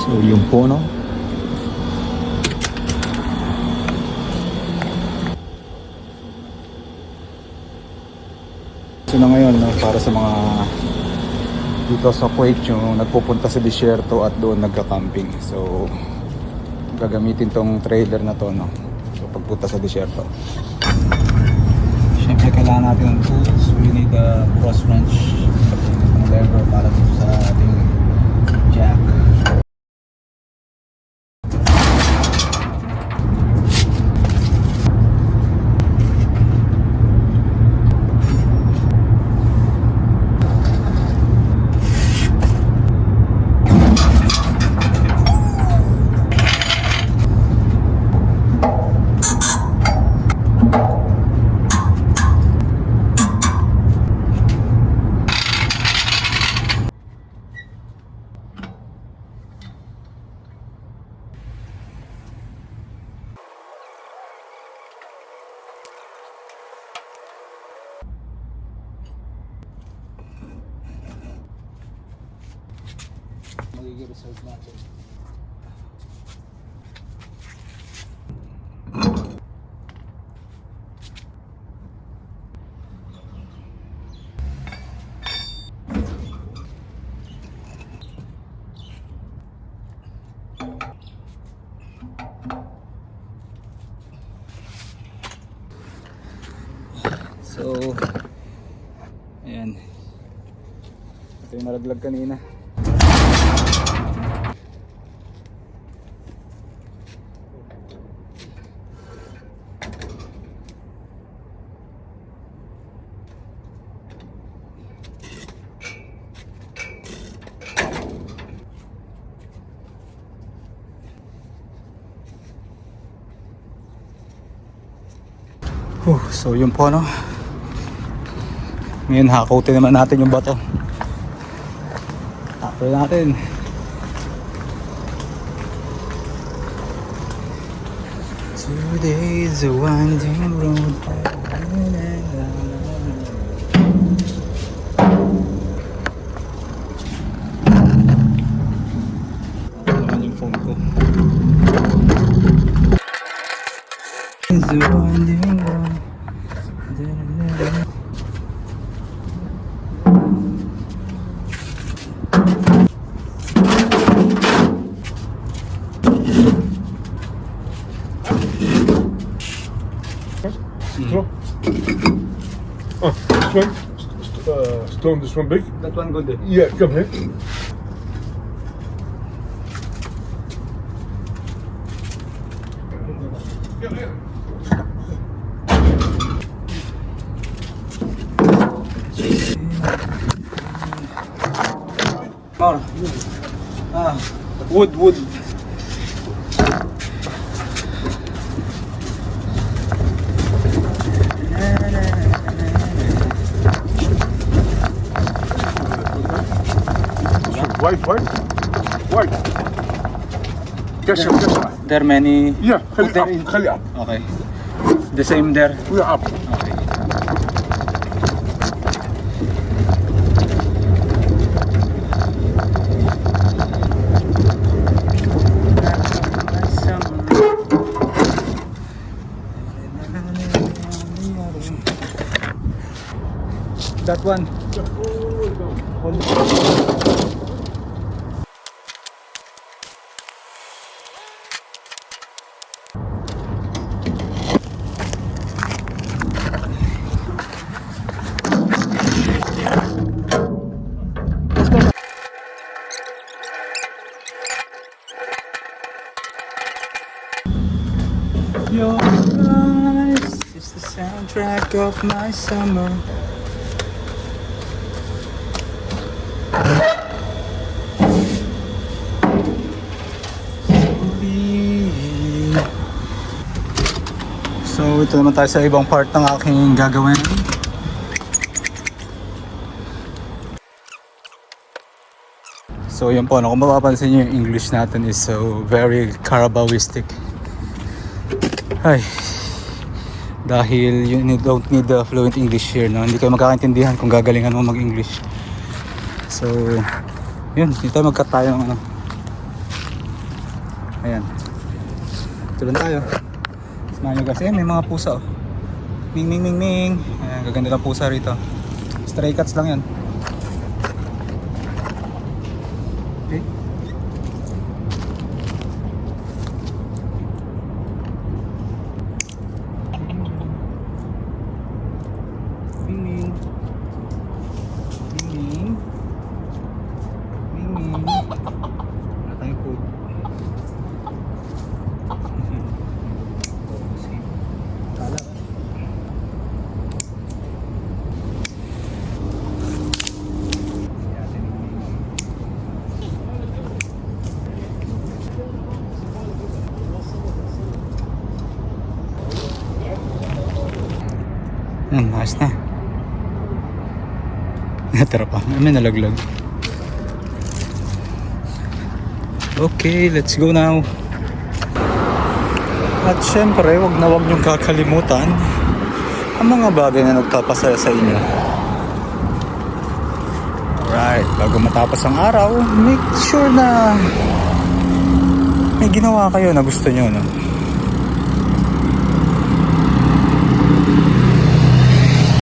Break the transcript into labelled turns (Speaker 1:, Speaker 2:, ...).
Speaker 1: So yung po, no? So na ngayon, no, para sa mga dito sa Kuwait yung nagpupunta sa disyerto at doon nagka-camping. So gagamitin tong trailer na to, no? So pagpunta sa disyerto. Siyempre kailangan natin ng tools. We need a cross wrench, ang lever para dito sa ating jack. Magiging result natin. So ayan, ito yung nalaglag kanina. So yun po, no? Ngayon hakutin naman natin yung bato. Hakutin natin. Today's a winding road. Ano naman yung phone ko? It's a winding road.
Speaker 2: Stone. Oh, this one. Stone, this one big?
Speaker 1: That one good.
Speaker 2: Yeah, come here.
Speaker 1: More. Wood.
Speaker 2: White. كشف.
Speaker 1: There many.
Speaker 2: Yeah,
Speaker 1: Put them in.
Speaker 2: خلي up.
Speaker 1: Okay. The same there.
Speaker 2: We are up.
Speaker 1: Okay. That one. Your eyes is the soundtrack of my summer. So ito naman tayo sa ibang part ng aking gagawin. So yun po, no, kung mapapansin nyo yung English natin is so very Carabaoistic. Ay, dahil you don't need the fluent English here, no? Hindi kayo magkakaintindihan kung gagalingan mo mag-English. So yun, dito tayo magkat tayo ng Ayan. Tulun tayo. Samahan nyo guys. Ayan, may mga pusa oh. Ming ming ming ming. Ayan, gaganda lang pusa rito. Stray cats lang yan. Okay. Ming ming. Ming ming. Ming ming. Wala tayong food. Kala ka. Ayos na. Natara pa. May nalaglag. Okay, let's go now. At syempre, wag niyong kakalimutan ang mga bagay na nagpapasaya sa inyo. Alright, bago matapos ang araw, make sure na may ginawa kayo na gusto nyo, no?